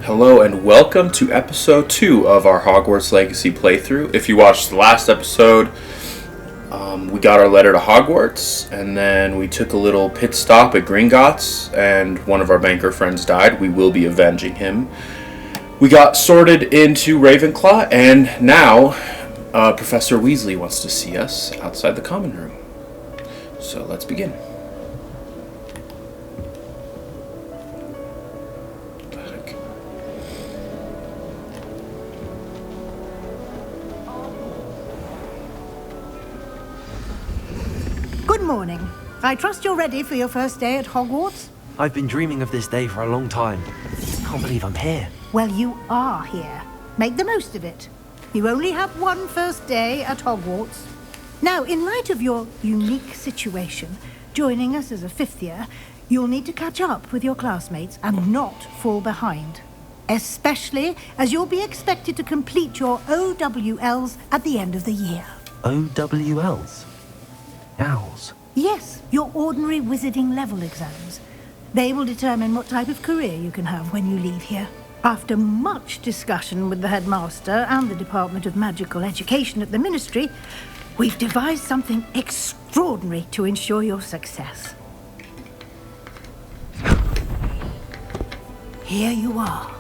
Hello and welcome to episode 2 of our Hogwarts Legacy playthrough. If you watched the last episode, we got our letter to Hogwarts, and then we took a little pit stop at Gringotts, and one of our banker friends died. We will be avenging him. We got sorted into Ravenclaw, and now Professor Weasley wants to see us outside the common room. So let's begin. Good morning. I trust you're ready for your first day at Hogwarts? I've been dreaming of this day for a long time. Can't believe I'm here. Well, you are here. Make the most of it. You only have one first day at Hogwarts. Now, in light of your unique situation, joining us as a fifth year, you'll need to catch up with your classmates and not fall behind. Especially as you'll be expected to complete your OWLs at the end of the year. OWLs? Owls? Yes, your ordinary wizarding level exams. They will determine what type of career you can have when you leave here. After much discussion with the headmaster and the Department of Magical Education at the Ministry, we've devised something extraordinary to ensure your success. Here you are.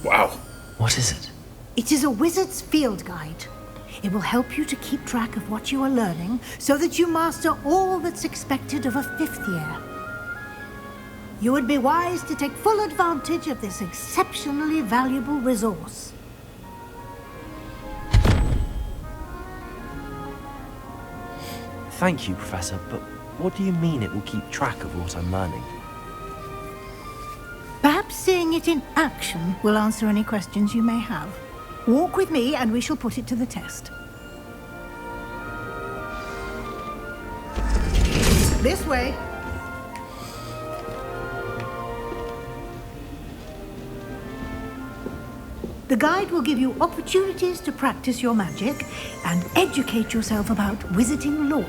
Wow. What is it? It is a wizard's field guide. It will help you to keep track of what you are learning so that you master all that's expected of a fifth year. You would be wise to take full advantage of this exceptionally valuable resource. Thank you, Professor, but what do you mean it will keep track of what I'm learning? Perhaps seeing it in action will answer any questions you may have. Walk with me and we shall put it to the test. This way. The guide will give you opportunities to practice your magic and educate yourself about wizarding lore.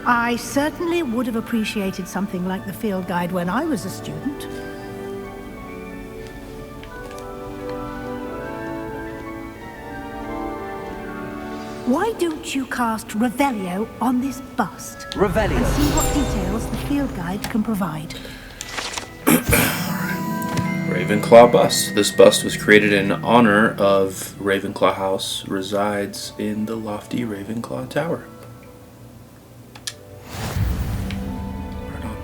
I certainly would have appreciated something like the field guide when I was a student. Why don't you cast Revelio on this bust? Revelio? And see what details the field guide can provide. Ravenclaw bust. This bust was created in honor of Ravenclaw House, resides in the lofty Ravenclaw Tower. Right on.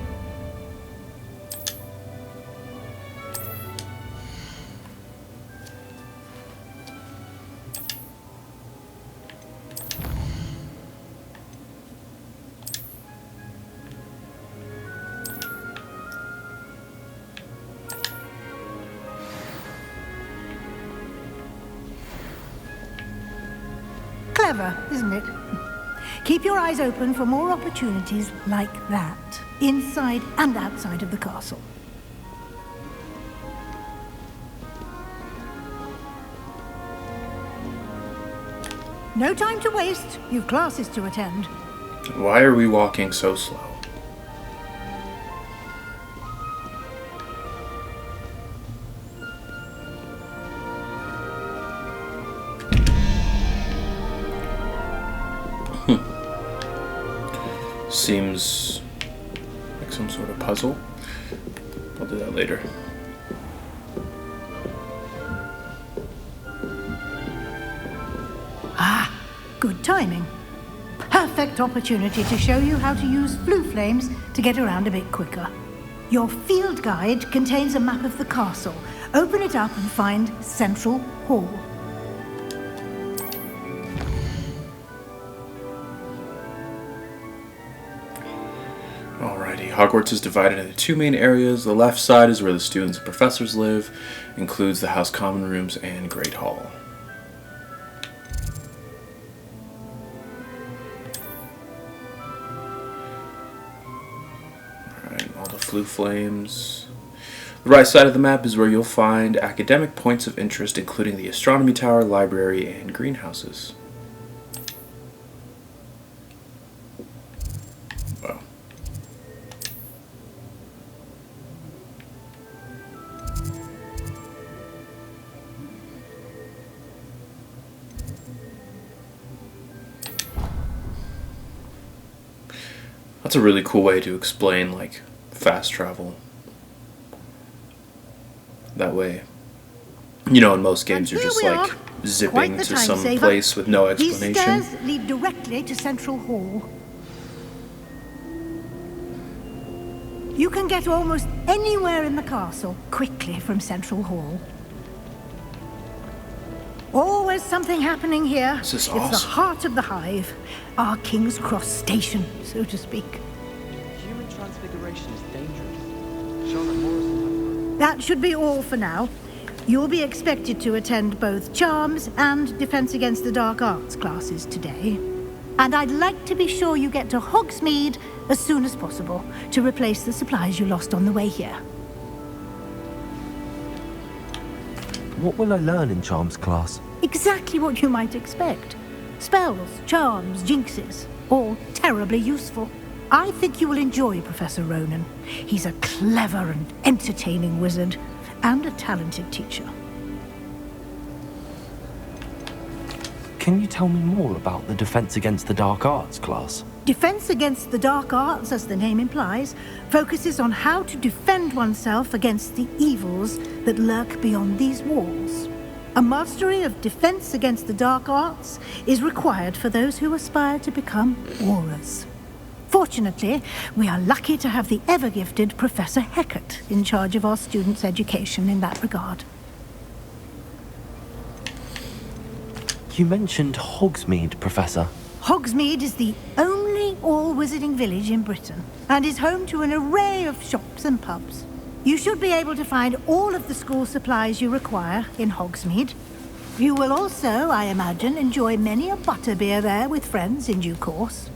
Clever, isn't it? Keep your eyes open for more opportunities like that, inside and outside of the castle. No time to waste. You've classes to attend. Why are we walking so slow? Seems like some sort of puzzle. I'll do that later. Ah, good timing. Perfect opportunity to show you how to use blue flames to get around a bit quicker. Your field guide contains a map of the castle. Open it up and find Central Hall. Alrighty, Hogwarts is divided into two main areas. The left side is where the students and professors live, includes the House Common Rooms and Great Hall. blue flames. The right side of the map is where you'll find academic points of interest, including the astronomy tower, library, and greenhouses. Wow. That's a really cool way to explain, like, fast travel. That way, you know, in most games you're just like zipping to some place with no explanation. These stairs lead directly to Central Hall. You can get almost anywhere in the castle quickly from Central Hall. Always something happening here. This is awesome. Awesome. It's the heart of the Hive, our King's Cross station, so to speak. Human transfiguration is dangerous. Charlotte Morrison. That should be all for now. You'll be expected to attend both Charms and Defense Against the Dark Arts classes today. And I'd like to be sure you get to Hogsmeade as soon as possible to replace the supplies you lost on the way here. What will I learn in Charms class? Exactly what you might expect. Spells, charms, jinxes, all terribly useful. I think you will enjoy Professor Ronan. He's a clever and entertaining wizard, and a talented teacher. Can you tell me more about the Defense Against the Dark Arts class? Defense Against the Dark Arts, as the name implies, focuses on how to defend oneself against the evils that lurk beyond these walls. A mastery of Defense Against the Dark Arts is required for those who aspire to become Aurors. Fortunately, we are lucky to have the ever-gifted Professor Hecat in charge of our students' education in that regard. You mentioned Hogsmeade, Professor. Hogsmeade is the only all-wizarding village in Britain and is home to an array of shops and pubs. You should be able to find all of the school supplies you require in Hogsmeade. You will also, I imagine, enjoy many a butterbeer there with friends in due course.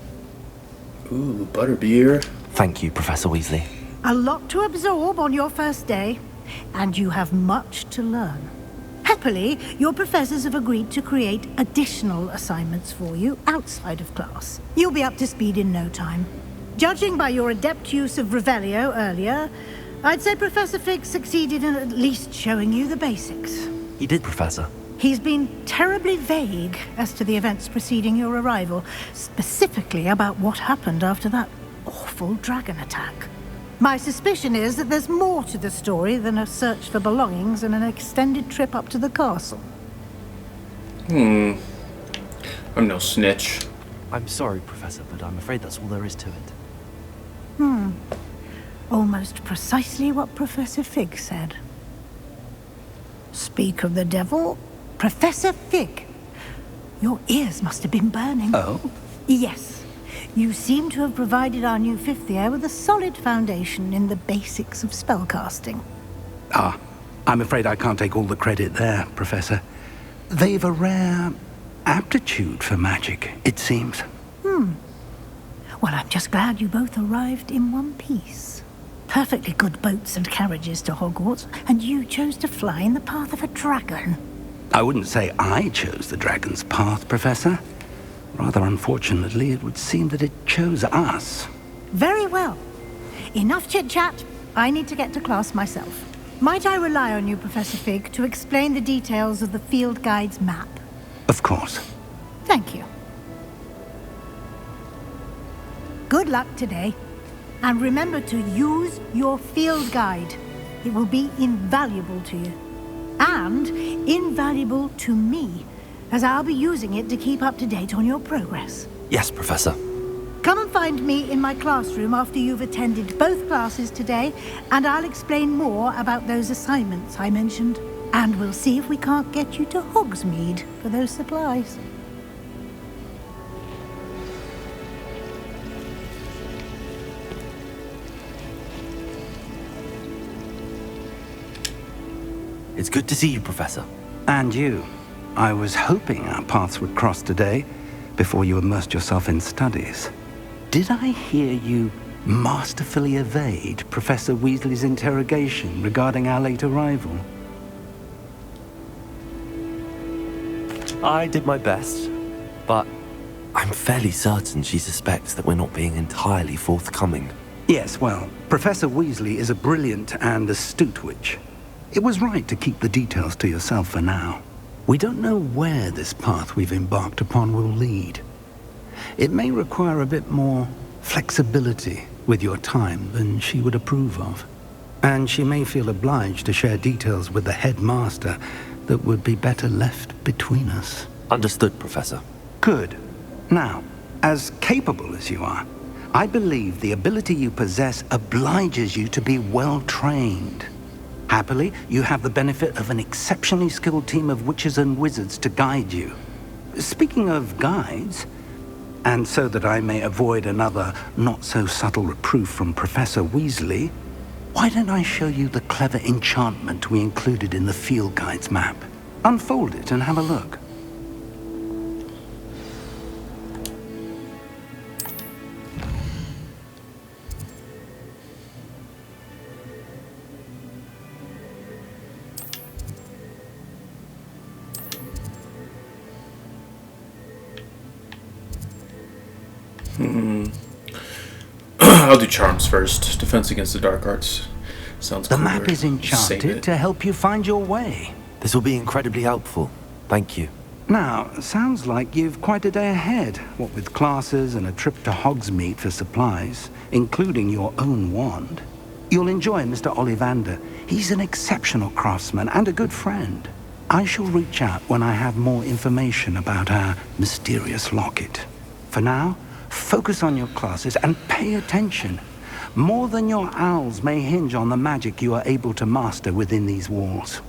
Ooh, butterbeer. Thank you, Professor Weasley. A lot to absorb on your first day, and you have much to learn. Happily, your professors have agreed to create additional assignments for you outside of class. You'll be up to speed in no time. Judging by your adept use of Revelio earlier, I'd say Professor Fig succeeded in at least showing you the basics. He did, Professor. He's been terribly vague as to the events preceding your arrival, specifically about what happened after that awful dragon attack. My suspicion is that there's more to the story than a search for belongings and an extended trip up to the castle. I'm no snitch. I'm sorry, Professor, but I'm afraid that's all there is to it. Almost precisely what Professor Fig said. Speak of the devil, Professor Fig. Your ears must have been burning. Oh? Yes. You seem to have provided our new fifth year with a solid foundation in the basics of spellcasting. Ah, I'm afraid I can't take all the credit there, Professor. They've a rare aptitude for magic, it seems. Well, I'm just glad you both arrived in one piece. Perfectly good boats and carriages to Hogwarts, and you chose to fly in the path of a dragon. I wouldn't say I chose the dragon's path, Professor. Rather unfortunately, it would seem that it chose us. Very well. Enough chit-chat. I need to get to class myself. Might I rely on you, Professor Fig, to explain the details of the field guide's map? Of course. Thank you. Good luck today. And remember to use your field guide. It will be invaluable to you. And invaluable to me, as I'll be using it to keep up to date on your progress. Yes, Professor. Come and find me in my classroom after you've attended both classes today, and I'll explain more about those assignments I mentioned. And we'll see if we can't get you to Hogsmeade for those supplies. It's good to see you, Professor. And you. I was hoping our paths would cross today, before you immersed yourself in studies. Did I hear you masterfully evade Professor Weasley's interrogation regarding our late arrival? I did my best, but I'm fairly certain she suspects that we're not being entirely forthcoming. Yes, well, Professor Weasley is a brilliant and astute witch. It was right to keep the details to yourself for now. We don't know where this path we've embarked upon will lead. It may require a bit more flexibility with your time than she would approve of. And she may feel obliged to share details with the headmaster that would be better left between us. Understood, Professor. Good. Now, as capable as you are, I believe the ability you possess obliges you to be well trained. Happily, you have the benefit of an exceptionally skilled team of witches and wizards to guide you. Speaking of guides, and so that I may avoid another not-so-subtle reproof from Professor Weasley, why don't I show you the clever enchantment we included in the field guide's map? Unfold it and have a look. I'll do charms first. Defense against the dark arts. Sounds The cooler. map is Save enchanted it. to help you find your way. This will be incredibly helpful. Thank you. Now, sounds like you've quite a day ahead, what with classes and a trip to Hogsmeade for supplies, including your own wand. You'll enjoy Mr. Ollivander. He's an exceptional craftsman and a good friend. I shall reach out when I have more information about our mysterious locket. For now, focus on your classes and pay attention. More than your owls may hinge on the magic you are able to master within these walls.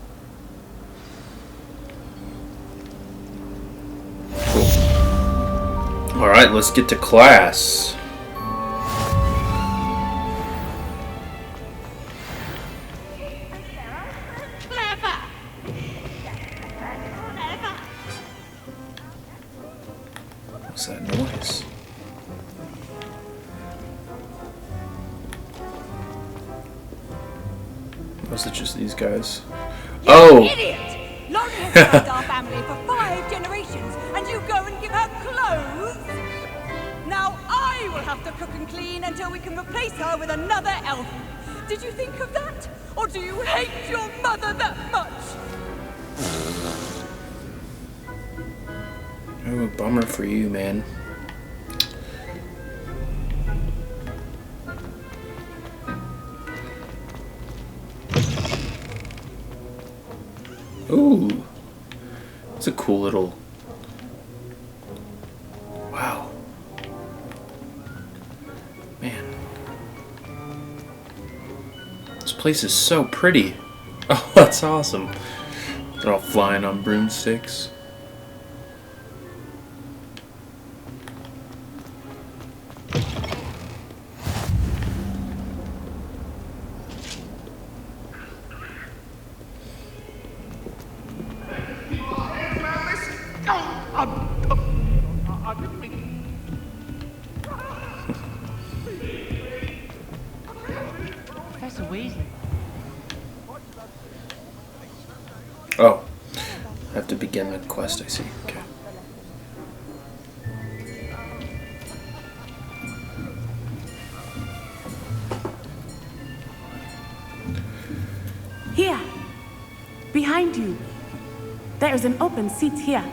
All right, let's get to class. What's that noise? Was it just these guys? Oh! Idiot! Lauren has served our family for 5 generations, and you go and give her clothes? Now I will have to cook and clean until we can replace her with another elf. Did you think of that? Or do you hate your mother that much? Oh, bummer for you, man. Ooh. It's a cool little... Wow. Man. This place is so pretty. Oh, that's awesome. They're all flying on broomsticks. Professor Weasley. Oh. I have to begin the quest, I see. Okay. Here, behind you. There is an open seat here.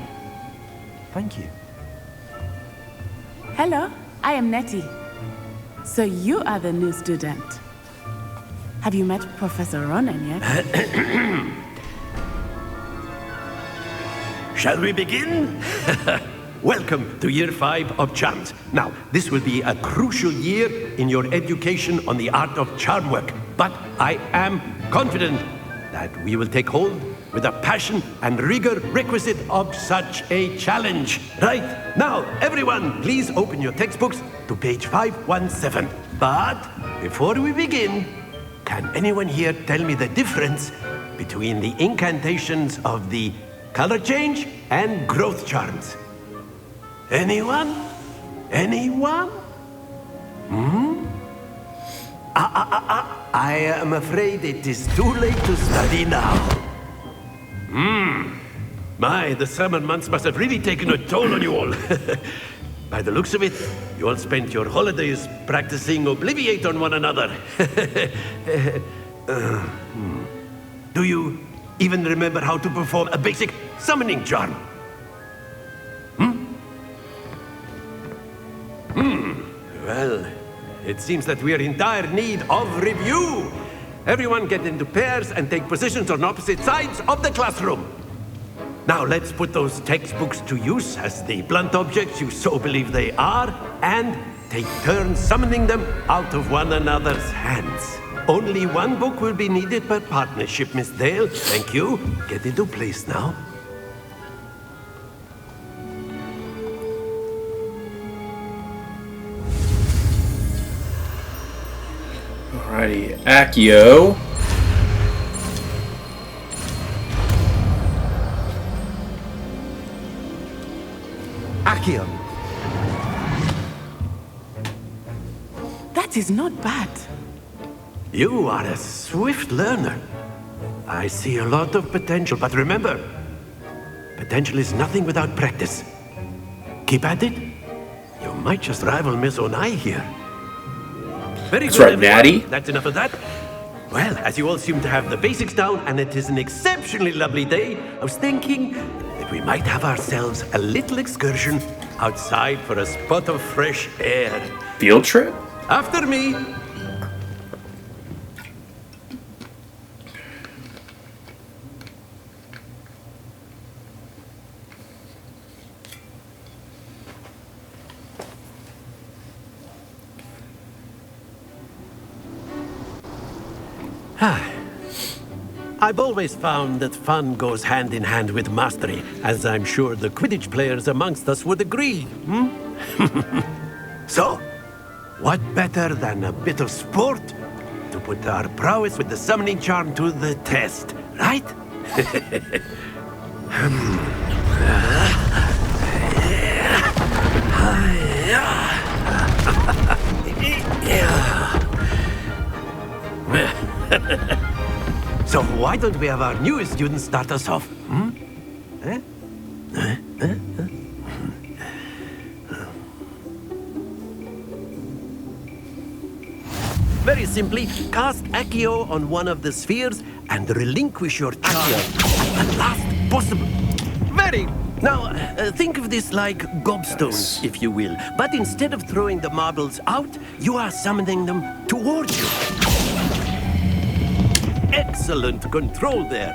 Thank you. Hello, I am Nettie. So you are the new student. Have you met Professor Ronan yet? Shall we begin? Welcome to Year 5 of Charms. Now, this will be a crucial year in your education on the art of charm work. But I am confident that we will take hold with the passion and rigor requisite of such a challenge. Right, now, everyone, please open your textbooks to page 517. But before we begin, can anyone here tell me the difference between the incantations of the color change and growth charms? Anyone? Anyone? I am afraid it is too late to study now. My, the summer months must have really taken a toll on you all. By the looks of it, you all spent your holidays practicing Obliviate on one another. Do you even remember how to perform a basic summoning charm? Well, it seems that we are in dire need of review. Everyone get into pairs and take positions on opposite sides of the classroom. Now let's put those textbooks to use as the blunt objects you so believe they are, and take turns summoning them out of one another's hands. Only one book will be needed per partnership, Miss Dale. Thank you. Get into place now. Alrighty, Accio. Accio. That is not bad. You are a swift learner. I see a lot of potential, but remember, potential is nothing without practice. Keep at it. You might just rival Miss Onai here. Very That's good, right, everyone. Natty. That's enough of that. Well, as you all seem to have the basics down, and it is an exceptionally lovely day, I was thinking that we might have ourselves a little excursion outside for a spot of fresh air. Field trip? After me. I've always found that fun goes hand in hand with mastery, as I'm sure the Quidditch players amongst us would agree. So, what better than a bit of sport to put our prowess with the summoning charm to the test, right? So why don't we have our newest student start us off? Very simply, cast Accio on one of the spheres and relinquish your charm at the last possible. Very. Now, think of this like gobstones, if you will. But instead of throwing the marbles out, you are summoning them towards you. Excellent control there.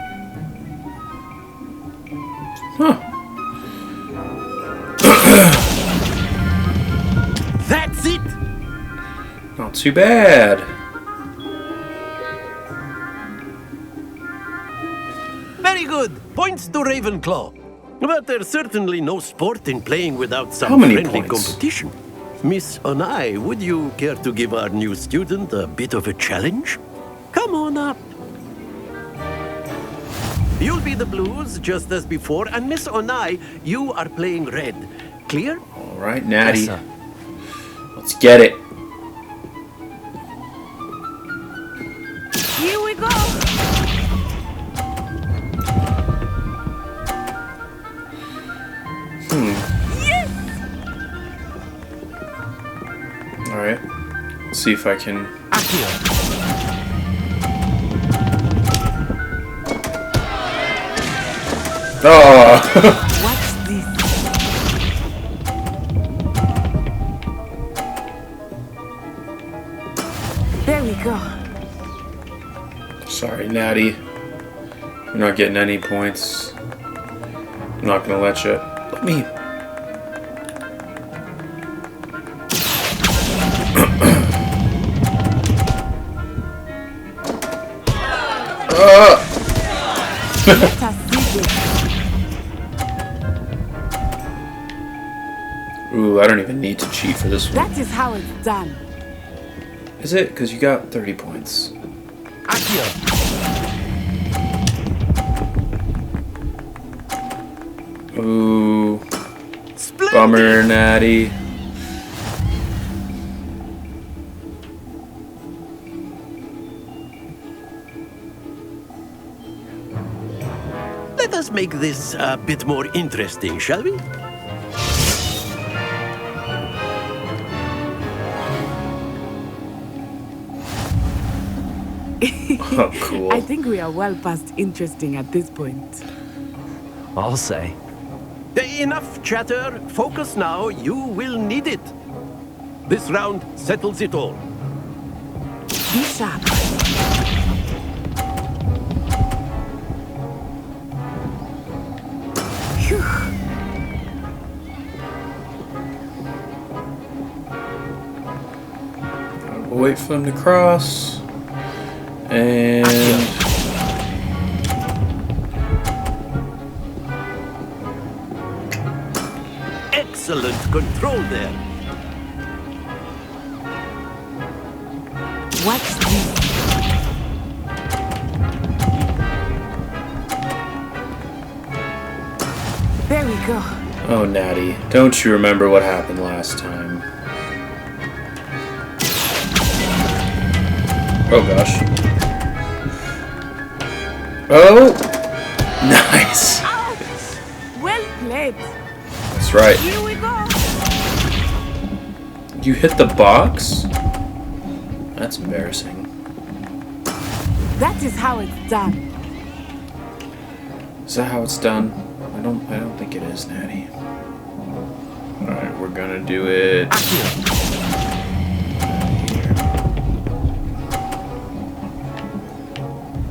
That's it. Not too bad. Very good. Points to Ravenclaw. But there's certainly no sport in playing without How some many friendly points? competition. Miss Onai, would you care to give our new student a bit of a challenge? Come on up. You'll be the blues, just as before, and Miss Onai, you are playing red. Clear? Alright, Natty. Yes, sir. Let's get it. Here we go. Alright. Let's see if I can. Oh! What's this? There we go. Sorry, Natty. You're not getting any points. I'm not gonna let you. Let me. Let us see this. Ooh, I don't even need to cheat for this one. That is how it's done. Is it? Because you got 30 points. Ooh. Splendid. Bummer, Natty. us make this a bit more interesting, shall we? Oh, cool. I think we are well past interesting at this point. I'll say. Enough chatter. Focus now. You will need it. This round settles it all. Be sharp. Phew. We'll wait for them to cross. And Excellent control there. Watch this. There we go. oh, Natty, don't you remember what happened last time? Oh gosh. Oh, nice. Well played. That's right. Here we go. You hit the box? That's embarrassing. That is how it's done. Is that how it's done? I don't think it is, Natty. Alright, we're gonna do it.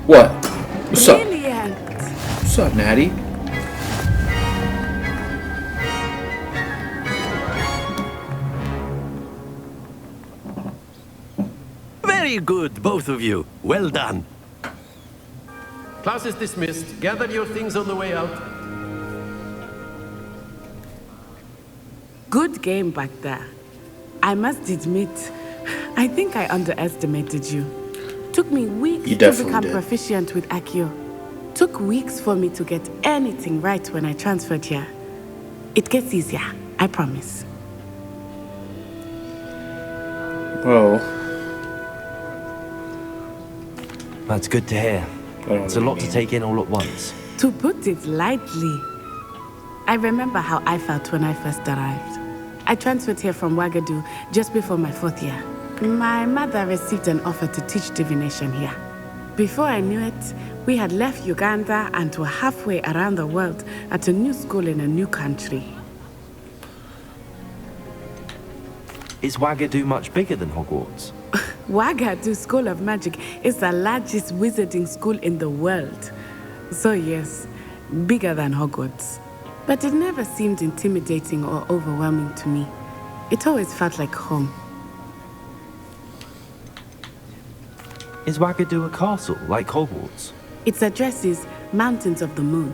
What? What's up? Brilliant. What's up, Natty? Very good, both of you. Well done. Class is dismissed. Gather your things on the way out. Good game back there. I must admit, I think I underestimated you. Took me weeks You to definitely become did. proficient with Accio. Took weeks for me to get anything right when I transferred here. It gets easier, I promise. Whoa. That's good to hear. I don't know It's a what you lot to mean. take in all at once. To put it lightly, I remember how I felt when I first arrived. I transferred here from Wagadu just before my 4th year. My mother received an offer to teach divination here. Before I knew it, we had left Uganda and were halfway around the world at a new school in a new country. Is Wagadu much bigger than Hogwarts? Wagadu School of Magic is the largest wizarding school in the world. So yes, bigger than Hogwarts. But it never seemed intimidating or overwhelming to me. It always felt like home. Is Wagadu a castle, like Hogwarts? Its address is Mountains of the Moon.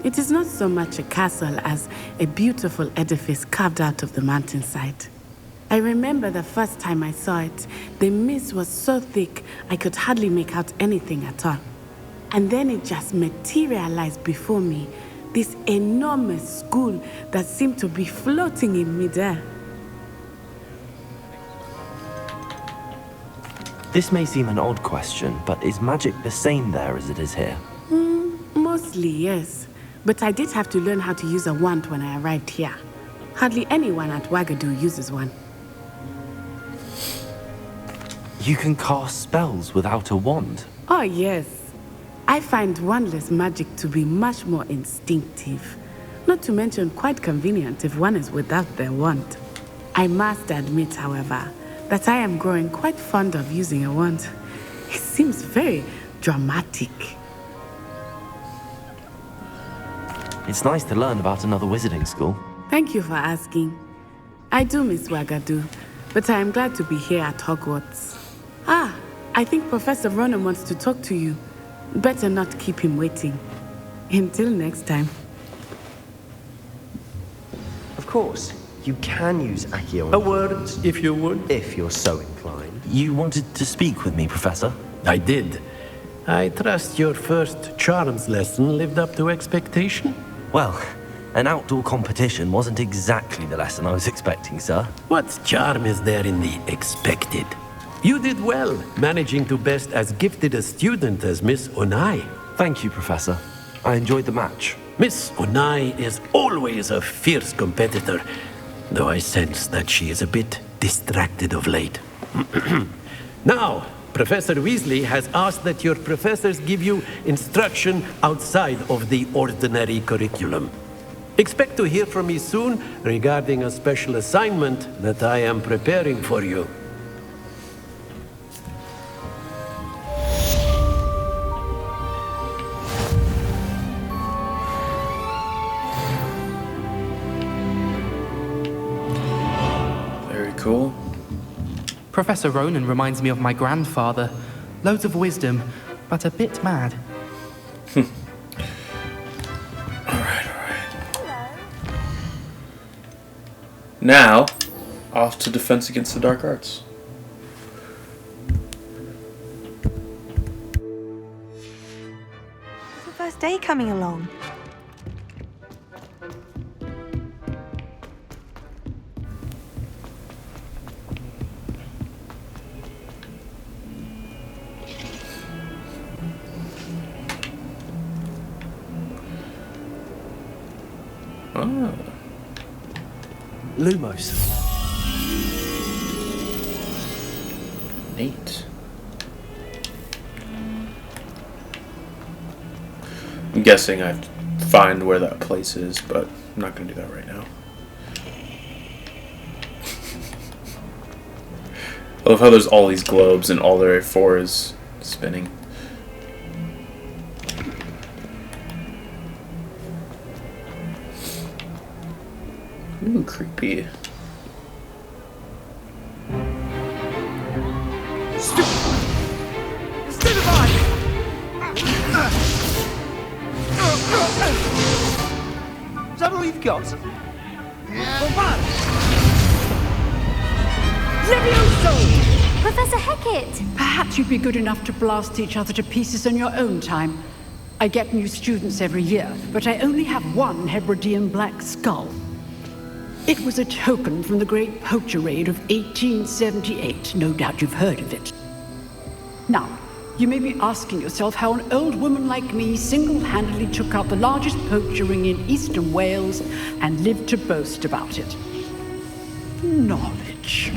It is not so much a castle as a beautiful edifice carved out of the mountainside. I remember the first time I saw it, the mist was so thick I could hardly make out anything at all. And then it just materialized before me, this enormous school that seemed to be floating in midair. This may seem an odd question, but is magic the same there as it is here? Mostly, yes. But I did have to learn how to use a wand when I arrived here. Hardly anyone at Wagadu uses one. You can cast spells without a wand. Oh, yes. I find wandless magic to be much more instinctive. Not to mention quite convenient if one is without their wand. I must admit, however, that I am growing quite fond of using a wand. It seems very dramatic. It's nice to learn about another wizarding school. Thank you for asking. I do miss Wagadu, but I am glad to be here at Hogwarts. Ah, I think Professor Ronan wants to talk to you. Better not keep him waiting. Until next time. Of course, you can use Accio A word, if you would. if you're so inclined. You wanted to speak with me, Professor? I did. I trust your first charms lesson lived up to expectation. Well, an outdoor competition wasn't exactly the lesson I was expecting, sir. What charm is there in the expected? You did well, managing to best as gifted a student as Miss Onai. Thank you, Professor. I enjoyed the match. Miss Onai is always a fierce competitor, though I sense that she is a bit distracted of late. Now, Professor Weasley has asked that your professors give you instruction outside of the ordinary curriculum. Expect to hear from me soon regarding a special assignment that I am preparing for you. Very cool. Professor Ronan reminds me of my grandfather. Loads of wisdom, but a bit mad. Alright. Now, off to Defense Against the Dark Arts. How's the first day coming along? Oh. Lumos. Neat. I'm guessing I have to find where that place is, but I'm not going to do that right now. I love how there's all these globes and all there are for is spinning. Ooh, creepy. Is that all you've got? Levioso! Professor Hecat! Perhaps you'd be good enough to blast each other to pieces in your own time. I get new students every year, but I only have one Hebridean black skull. It was a token from the Great Poacher Raid of 1878. No doubt you've heard of it. Now, you may be asking yourself how an old woman like me single-handedly took out the largest poacher ring in eastern Wales and lived to boast about it. Knowledge.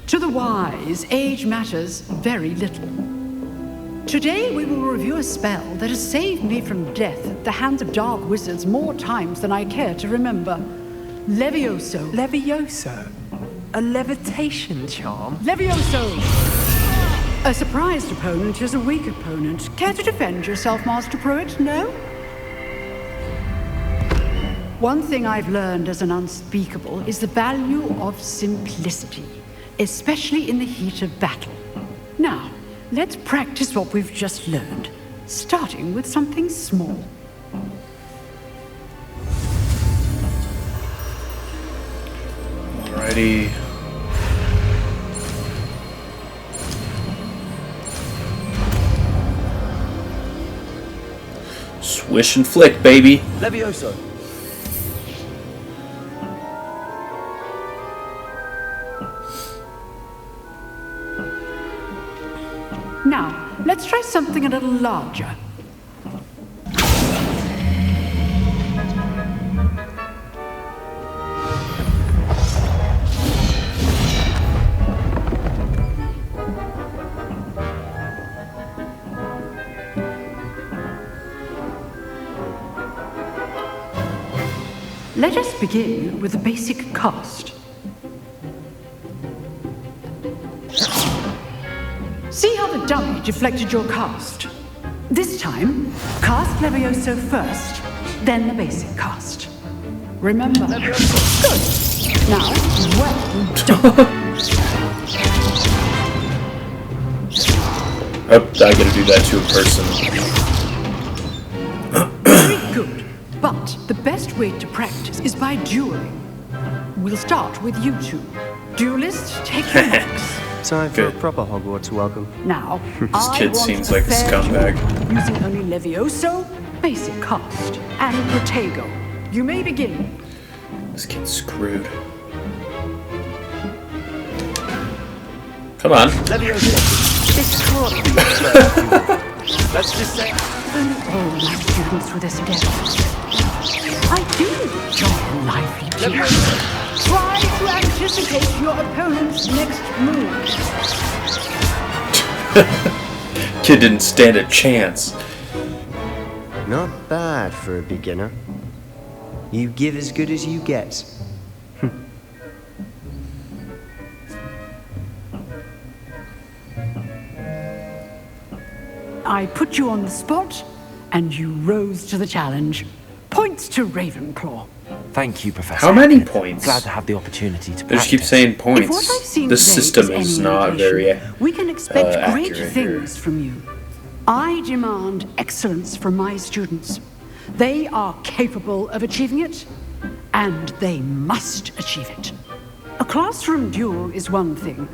To the wise, age matters very little. Today we will review a spell that has saved me from death at the hands of dark wizards more times than I care to remember. Levioso. Levioso? A levitation charm? Levioso! A surprised opponent is a weak opponent. Care to defend yourself, Master Pruitt? No? One thing I've learned as an unspeakable is the value of simplicity, especially in the heat of battle. Now, let's practice what we've just learned, starting with something small. Alrighty. Swish and flick, baby. Levioso. Now, let's try something a little larger. Let us begin with the basic cast. See how the dummy deflected your cast? This time, cast Levioso first, then the basic cast. Remember. Good. Now, well done. I gotta do that to a person. Very good. But the best way to practice is by dueling. We'll start with you two. Duelists, take your marks. Time for a proper Hogwarts welcome. Now, This kid seems like a scumbag. Using only Levioso, basic cast, and Protego. You may begin. This kid's screwed. Come on. Levioso. Escort. Let's just say... All my students were this adept. I do enjoy a lively duel. Try to anticipate your opponent's next move. Kid didn't stand a chance. Not bad for a beginner. You give as good as you get. I put you on the spot, and you rose to the challenge. Points to Ravenclaw. Thank you, Professor. How many Hackett. points? Glad to have the opportunity to They practice. just keep saying If what I've points. seen The today system is is any not very indication, we can expect great accurate things from you. I demand excellence from my students. They are capable of achieving it, and they must achieve it. A classroom duel is one thing,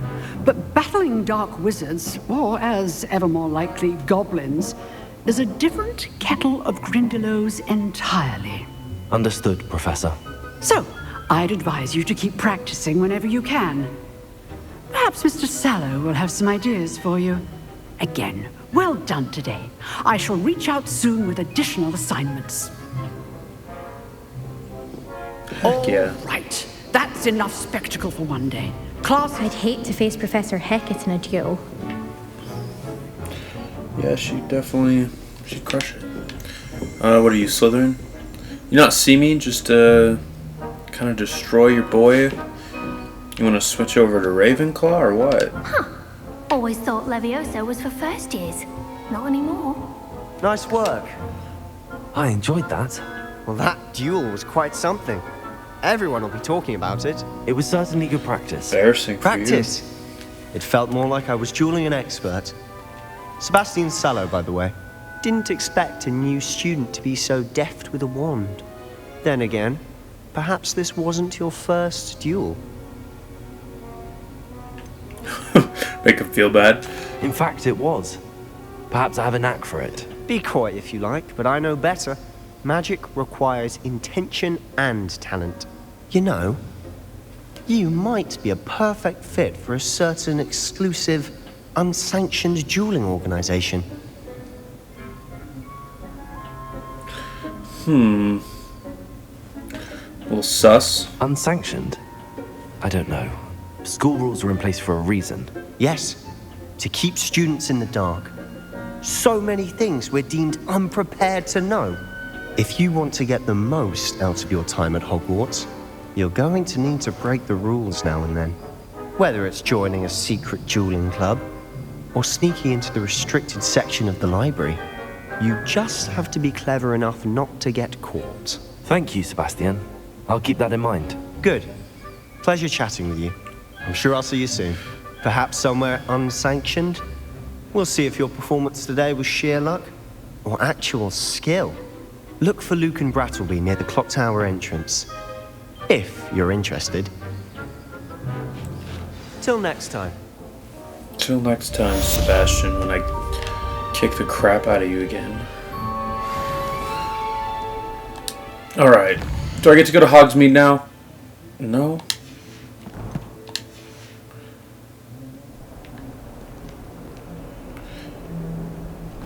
but battling dark wizards, or as ever more likely, goblins, is a different kettle of Grindylows entirely. Understood, Professor. So, I'd advise you to keep practicing whenever you can. Perhaps Mr. Sallow will have some ideas for you. Again, well done today. I shall reach out soon with additional assignments. Heck yeah. Right. That's enough spectacle for one day. Class... I'd hate to face Professor Hackett in a duel. Yeah, she'd crush it. What are you, Slytherin? You not see me just kind of destroy your boy? You want to switch over to Ravenclaw or what? Huh. Always thought Leviosa was for first years. Not anymore. Nice work. I enjoyed that. Well, that duel was quite something. Everyone will be talking about it. It was certainly good practice. Embarrassing for Practice? It felt more like I was dueling an expert. Sebastian Sallow, by the way. Didn't expect a new student to be so deft with a wand. Then again, perhaps this wasn't your first duel. Make him feel bad. In fact, it was. Perhaps I have a knack for it. Be coy if you like, but I know better. Magic requires intention and talent. You know, you might be a perfect fit for a certain exclusive, unsanctioned dueling organization. A little sus. Unsanctioned? I don't know. School rules are in place for a reason. Yes, to keep students in the dark. So many things we're deemed unprepared to know. If you want to get the most out of your time at Hogwarts, you're going to need to break the rules now and then. Whether it's joining a secret dueling club, or sneaking into the restricted section of the library, you just have to be clever enough not to get caught. Thank you, Sebastian. I'll keep that in mind. Good. Pleasure chatting with you. I'm sure I'll see you soon. Perhaps somewhere unsanctioned? We'll see if your performance today was sheer luck or actual skill. Look for Luke and Brattleby near the clock tower entrance. If you're interested. Till next time. Till next time, Sebastian, when I kick the crap out of you again. Alright. Do I get to go to Hogsmeade now? No?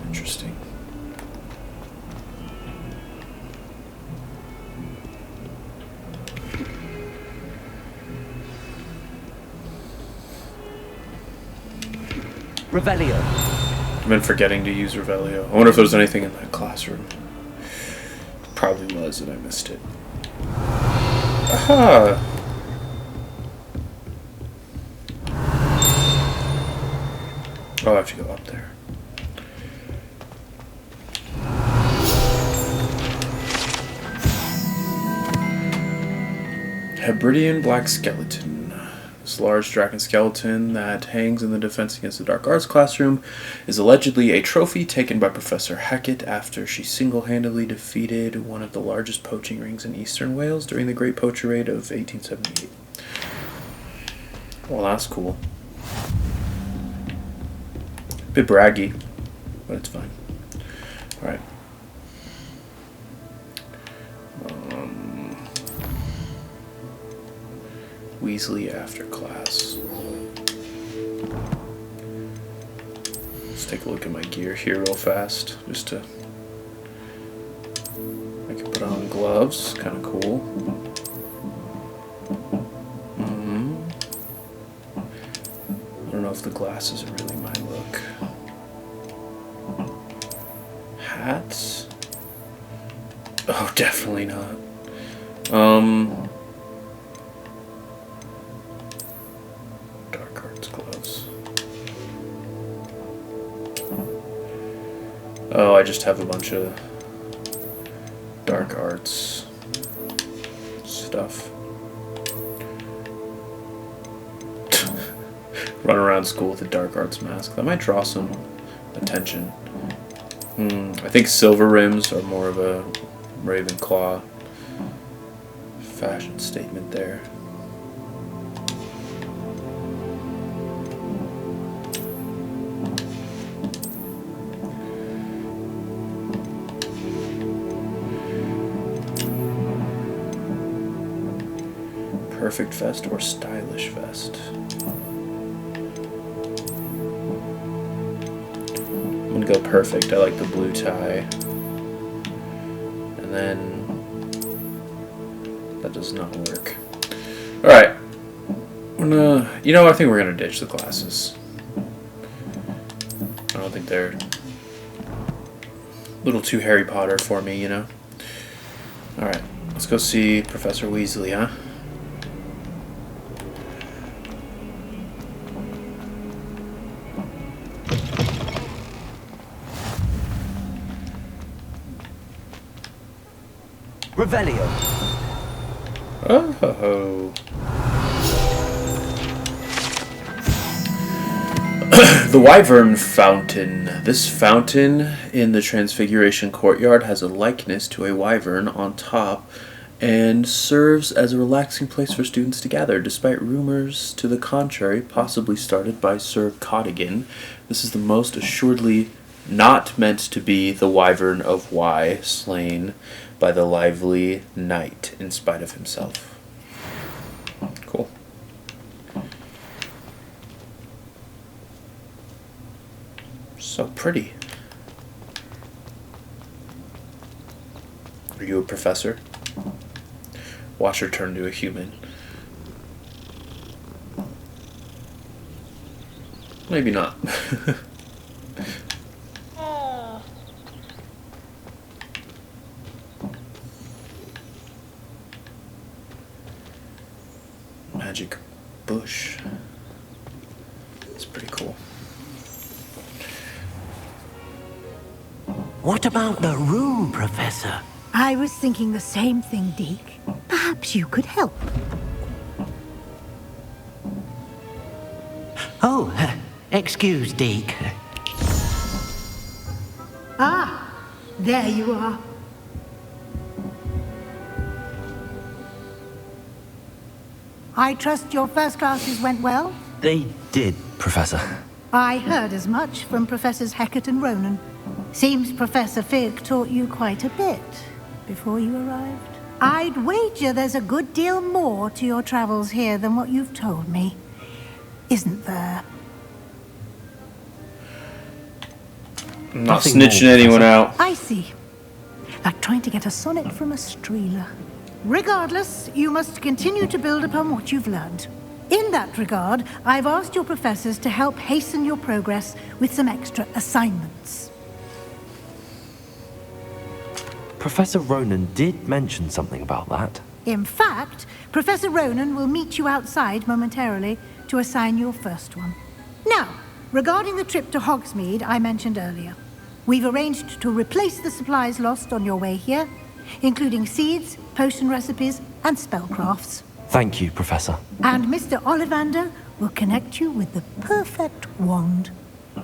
Interesting. Revelio. I've been forgetting to use Revelio. I wonder if there was anything in that classroom. Probably was, and I missed it. Aha! Oh, I have to go up there. Hebridean Black Skeleton. This large dragon skeleton that hangs in the Defense Against the Dark Arts classroom is allegedly a trophy taken by Professor Hackett after she single-handedly defeated one of the largest poaching rings in eastern Wales during the Great Poacher Raid of 1878. Well, that's cool. Bit braggy, but it's fine. Alright. Weasley after class. Let's take a look at my gear here real fast, just to. I can put on gloves, kind of cool. I don't know if the glasses are really my look. Hats? Oh, definitely not. Dark arts gloves. Oh, I just have a bunch of dark arts stuff. Run around school with a dark arts mask. That might draw some attention. I think silver rims are more of a Ravenclaw fashion statement there. Perfect vest or stylish vest? I'm gonna go perfect. I like the blue tie. And then that does not work. Alright. I think we're gonna ditch the glasses. I don't think they're a little too Harry Potter for me, you know? Alright, let's go see Professor Weasley, huh? Revelio. Oh. The Wyvern Fountain. This fountain in the Transfiguration Courtyard has a likeness to a wyvern on top and serves as a relaxing place for students to gather, despite rumors to the contrary, possibly started by Sir Cottigan. This is the most assuredly not meant to be the Wyvern of Wye, slain by the lively knight in spite of himself. Cool. So pretty. Are you a professor? Watch her turn to a human. Maybe not. Magic bush. It's pretty cool. What about the room, Professor? I was thinking the same thing, Deke. Perhaps you could help. Oh, excuse, Deke. Ah, there you are. I trust your first classes went well? They did, Professor. I heard as much from Professors Hecat and Ronan. Seems Professor Fig taught you quite a bit before you arrived. I'd wager there's a good deal more to your travels here than what you've told me. Isn't there? I'm not snitching anyone out. I see. Like trying to get a sonnet from a streeler. Regardless, you must continue to build upon what you've learned. In that regard, I've asked your professors to help hasten your progress with some extra assignments. Professor Ronan did mention something about that. In fact, Professor Ronan will meet you outside momentarily to assign your first one. Now, regarding the trip to Hogsmeade I mentioned earlier, we've arranged to replace the supplies lost on your way here, including seeds, potion recipes, and spellcrafts. Thank you, Professor. And Mr. Ollivander will connect you with the perfect wand.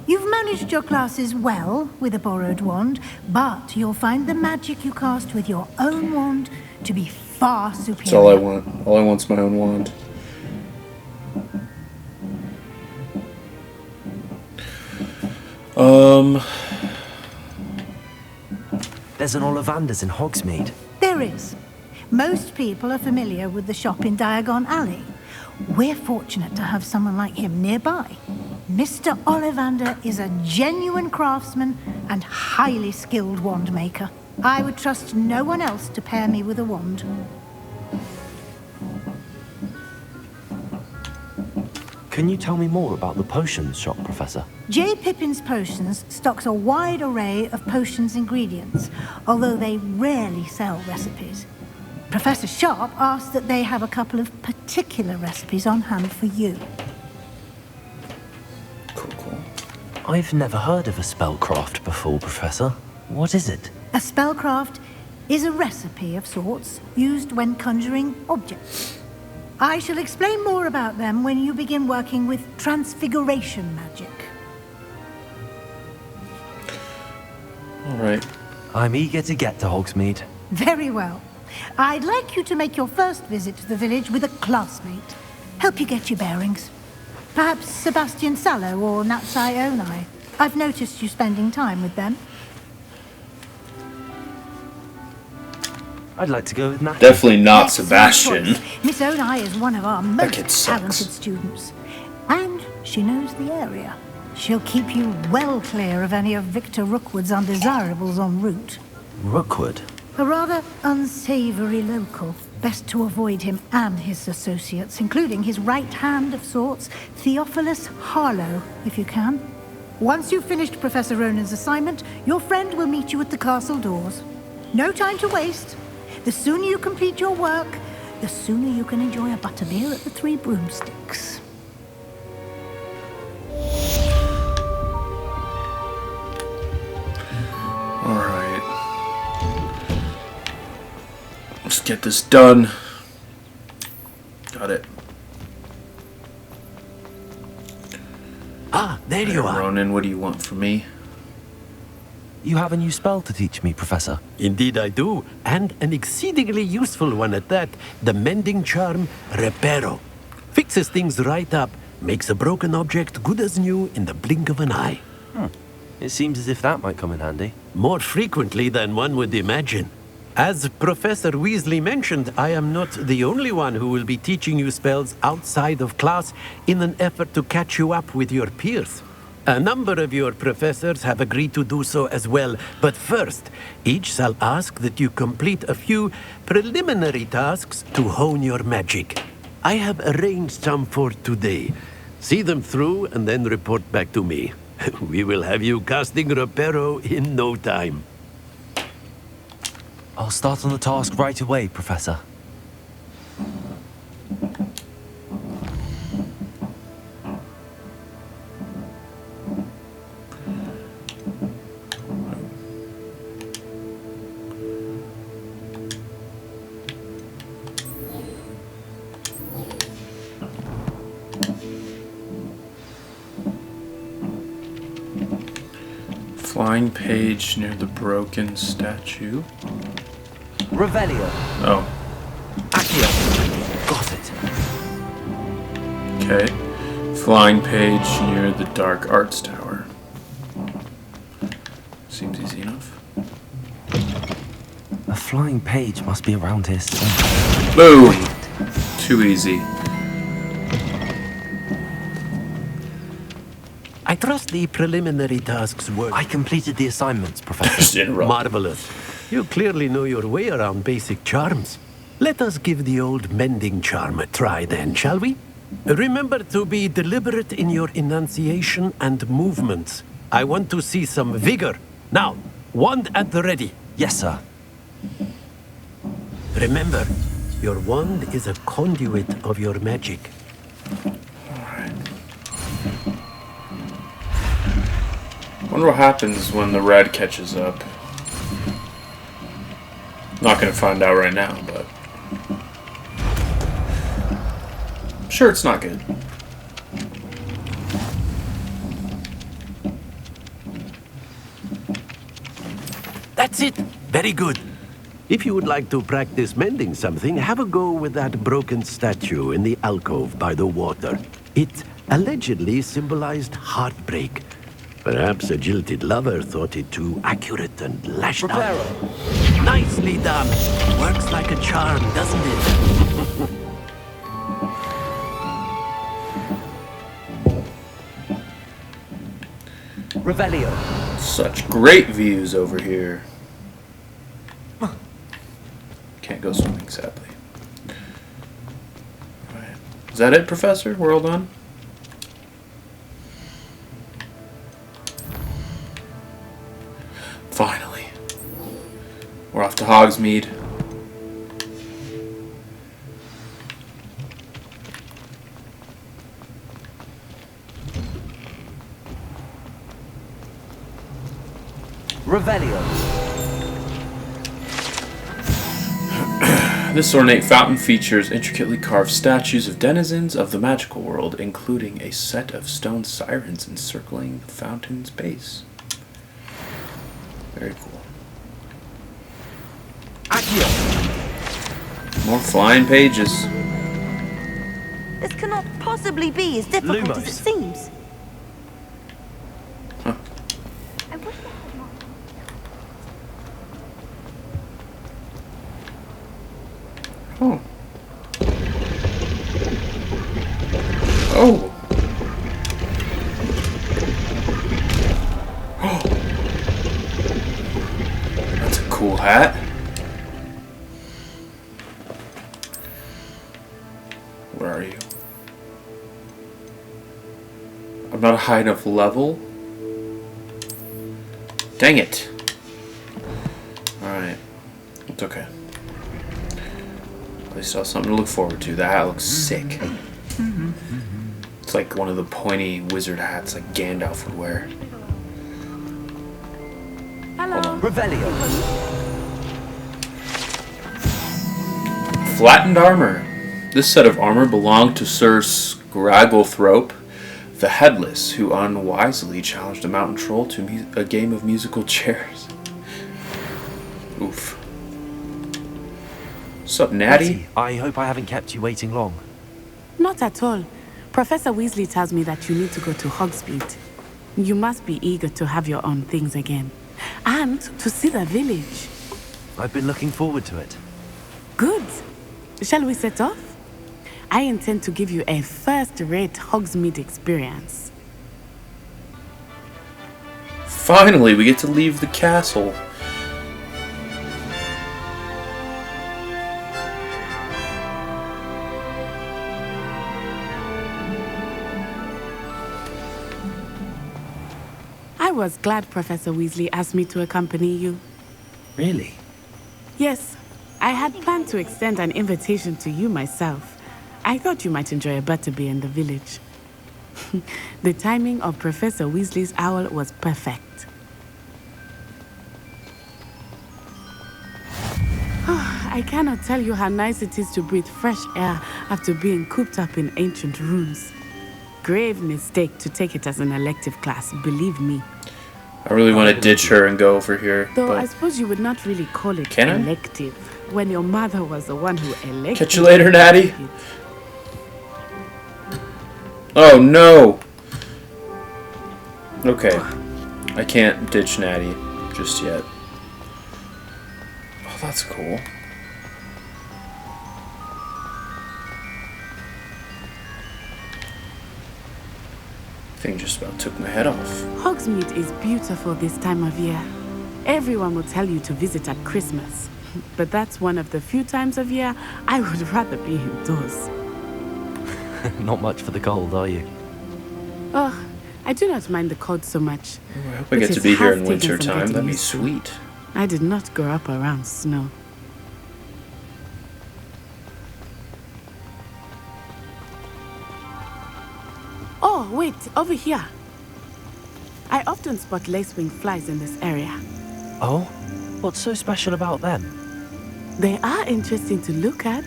You've managed your classes well with a borrowed wand, but you'll find the magic you cast with your own wand to be far superior. That's all I want. All I want's my own wand. There's an Ollivander's in Hogsmeade. There is. Most people are familiar with the shop in Diagon Alley. We're fortunate to have someone like him nearby. Mr. Ollivander is a genuine craftsman and highly skilled wand maker. I would trust no one else to pair me with a wand. Can you tell me more about the potions shop, Professor? J. Pippin's Potions stocks a wide array of potions ingredients, although they rarely sell recipes. Professor Sharp asked that they have a couple of particular recipes on hand for you. Cool. I've never heard of a spellcraft before, Professor. What is it? A spellcraft is a recipe of sorts used when conjuring objects. I shall explain more about them when you begin working with transfiguration magic. All right. I'm eager to get to Hogsmeade. Very well. I'd like you to make your first visit to the village with a classmate. Help you get your bearings. Perhaps Sebastian Sallow or Natsai Onai. I've noticed you spending time with them. I'd like to go with Nat. Definitely not Excellent Sebastian. choice. Miss Onai is one of our That kid most sucks. talented students. And she knows the area. She'll keep you well clear of any of Victor Rookwood's undesirables en route. Rookwood? A rather unsavory local. Best to avoid him and his associates, including his right hand of sorts, Theophilus Harlow, if you can. Once you've finished Professor Ronan's assignment, your friend will meet you at the castle doors. No time to waste. The sooner you complete your work, the sooner you can enjoy a butterbeer at the Three Broomsticks. All right. Let's get this done. Got it. Ah, there you are. Ronan, what do you want from me? You have a new spell to teach me, Professor. Indeed I do, and an exceedingly useful one at that. The mending charm, Reparo. Fixes things right up, makes a broken object good as new in the blink of an eye. It seems as if that might come in handy. More frequently than one would imagine. As Professor Weasley mentioned, I am not the only one who will be teaching you spells outside of class in an effort to catch you up with your peers. A number of your professors have agreed to do so as well, but first, each shall ask that you complete a few preliminary tasks to hone your magic. I have arranged some for today. See them through and then report back to me. We will have you casting Reparo in no time. I'll start on the task right away, Professor. Flying page near the broken statue. Revelio. Oh. Accio. Got it. Okay. Flying page near the dark arts tower. Seems easy enough. A flying page must be around here somewhere. Boom! Too easy. I trust the preliminary tasks work. I completed the assignments, Professor. Just interrupt. Marvelous. You clearly know your way around basic charms. Let us give the old mending charm a try then, shall we? Remember to be deliberate in your enunciation and movements. I want to see some vigor. Now, wand at the ready. Yes, sir. Remember, your wand is a conduit of your magic. Wonder what happens when the red catches up. Not gonna find out right now, but I'm sure it's not good. That's it. Very good. If you would like to practice mending something, have a go with that broken statue in the alcove by the water. It allegedly symbolized heartbreak. Perhaps a jilted lover thought it too accurate and lashed out. Nicely done. Works like a charm, doesn't it? Revelio. Such great views over here. Can't go swimming, sadly. Alright. Is that it, Professor? We're all done? Finally. We're off to Hogsmeade. Revelio. This ornate fountain features intricately carved statues of denizens of the magical world, including a set of stone sirens encircling the fountain's base. Very cool. Accio. More flying pages. This cannot possibly be as difficult Lumos. as it seems. Huh. I wish they had more. Oh. Oh. Oh. That's a cool hat. Where are you? I'm not a high enough level. Dang it. Alright. It's okay. At least I have something to look forward to. That hat looks sick. It's like one of the pointy wizard hats like Gandalf would wear. Hello. Revelio. Flattened armor. This set of armor belonged to Sir Scragglethrope, the Headless, who unwisely challenged a mountain troll to a game of musical chairs. Oof. What's up, Natty? I hope I haven't kept you waiting long. Not at all. Professor Weasley tells me that you need to go to Hogsmeade. You must be eager to have your own things again. And to see the village. I've been looking forward to it. Good. Shall we set off? I intend to give you a first-rate Hogsmeade experience. Finally, we get to leave the castle. I was glad Professor Weasley asked me to accompany you. Really? Yes, I had planned to extend an invitation to you myself. I thought you might enjoy a butterbeer in the village. The timing of Professor Weasley's owl was perfect. I cannot tell you how nice it is to breathe fresh air after being cooped up in ancient rooms. Grave mistake to take it as an elective class, believe me. I really want to ditch her and go over here. Though but I suppose you would not really call it Can I? elective when your mother was the one who elected. Catch you later, Natty. Oh no! Okay. I can't ditch Natty just yet. Oh, that's cool. Thing just about took my head off. Hogsmeade is beautiful this time of year. Everyone will tell you to visit at Christmas. But that's one of the few times of year I would rather be indoors. Not much for the cold, are you? Oh, I do not mind the cold so much. I hope I get to be here in winter time. That'd be used to. sweet. I did not grow up around snow. Oh, wait, over here. I often spot lacewing flies in this area. Oh? What's so special about them? They are interesting to look at,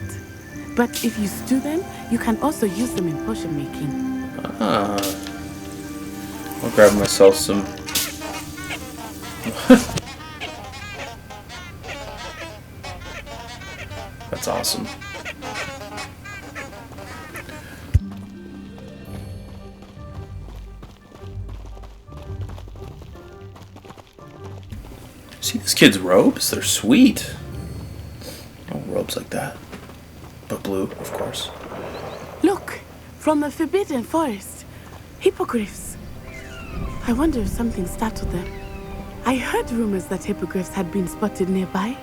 but if you stew them, you can also use them in potion making. Ah. I'll grab myself some. That's awesome. See this kid's robes? They're sweet. Oh, robes like that. But blue, of course. Look, from the Forbidden Forest. Hippogriffs. I wonder if something startled them. I heard rumors that hippogriffs had been spotted nearby.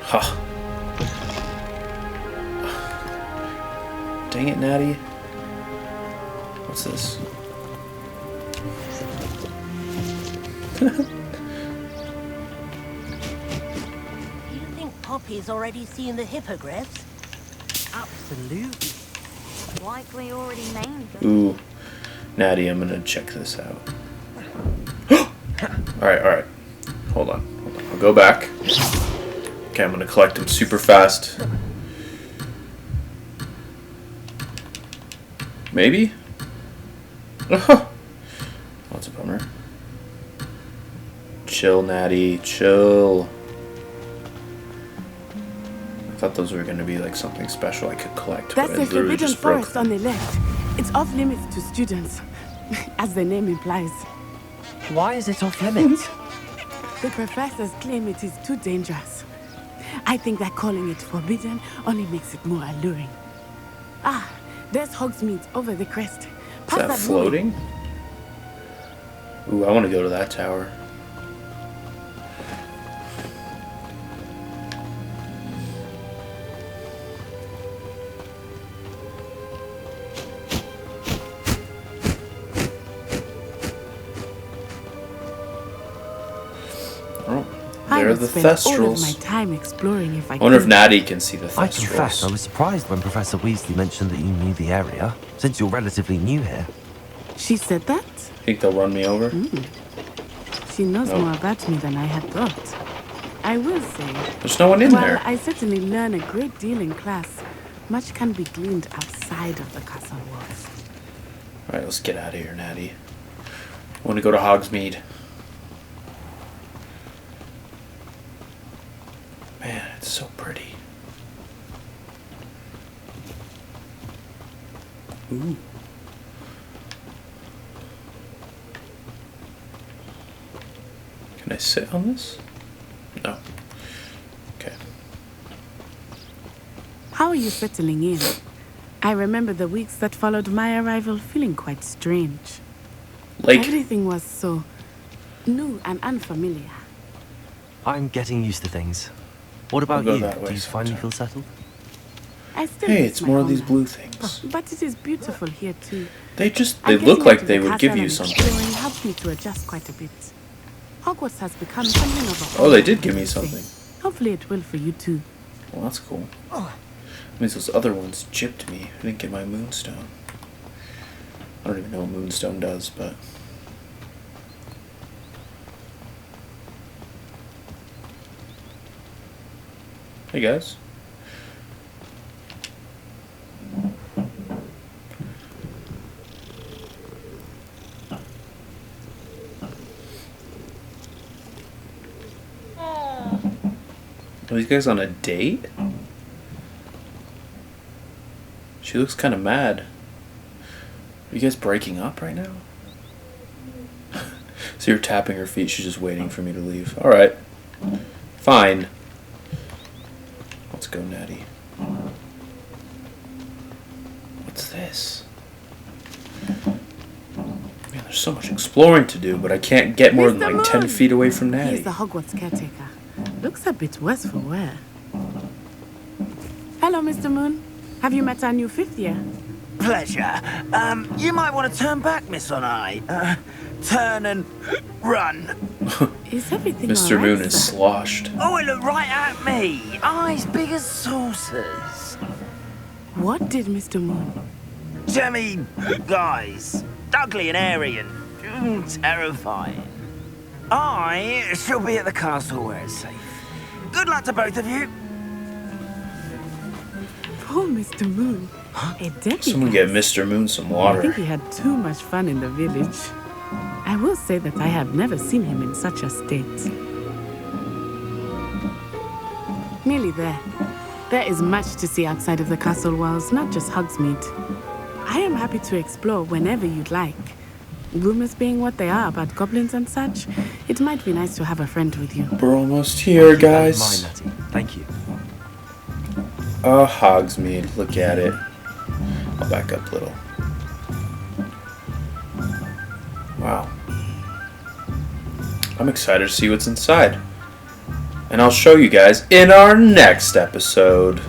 Huh. Dang it, Natty. What's this? Do you think Poppy's already seen the hippogriffs? Absolutely. Likely already named them. Ooh. Natty, I'm gonna check this out. Alright. Hold on. I'll go back. Okay, I'm gonna collect them super fast. Maybe? That's a bummer. Chill, Natty. Chill. I thought those were gonna be like something special I could collect. That's but I the literally forbidden just broke forest them. on the left. It's off limits to students, as the name implies. Why is it off limits? The professors claim it is too dangerous. I think that calling it forbidden only makes it more alluring. Ah, there's Hogsmeade over the crest. Is Past that woman. floating? Ooh, I want to go to that tower. Oh, I there are would the spend all of Thestrals. my time exploring if I I wonder if could. Natty can see the I confess, I Thestrals. was surprised when Professor Weasley mentioned that you knew the area, since you're relatively new here. She said that? Think they'll run me over? She knows No. more about me than I had thought. I will say, There's no one in while there. I certainly learn a great deal in class, much can be gleaned outside of the castle walls. Alright, let's get out of here, Natty. I want to go to Hogsmeade. Man, it's so pretty. Ooh. Can I sit on this? No. Okay. How are you settling in? I remember the weeks that followed my arrival feeling quite strange. Lake. Everything was so new and unfamiliar. I'm getting used to things. What about We'll you? go that way Do you finally sometime. feel settled? I still Hey, miss it's my more of these homeland. blue things. But it is beautiful here too. They And look getting like out they to the would give castle you and something. exploring helped me to adjust quite a bit. Hogwarts has become something of a Oh, they home, did give I me would say. something. Hopefully it will for you too. Well, that's cool. Means those other ones gypped me. I didn't get my moonstone. I don't even know what moonstone does, but... Hey guys. Are these guys on a date? She looks kind of mad. Are you guys breaking up right now? So you're tapping her feet, she's just waiting for me to leave. Alright. Fine. Let's go, Natty. What's this? Man, there's so much exploring to do, but I can't get more than Mr. like 10 Moon! feet away from Natty. He's the Hogwarts caretaker. Looks a bit worse for wear. Hello, Mr. Moon. Have you met our new fifth year? Pleasure. You might want to turn back, Miss On-Eye. Turn and run. Is everything Mr. all right, Moon is sir? sloshed. Oh, it looked right at me. Eyes big as saucers. What did Mr. Moon? Jemmy, guys. Ugly and airy and terrifying. I shall be at the castle where it's safe. Good luck to both of you. Poor Mr. Moon. A deputy. Someone get Mr. Moon some I think water. he had too much fun in the village. I will say that I have never seen him in such a state. Nearly there. There is much to see outside of the castle walls, not just Hogsmeade. I am happy to explore whenever you'd like. Rumors being what they are about goblins and such, it might be nice to have a friend with you. We're almost here, guys. Natty. Thank you. Oh, Hogsmeade, look at it. I'll back up a little. Wow. I'm excited to see what's inside. And I'll show you guys in our next episode.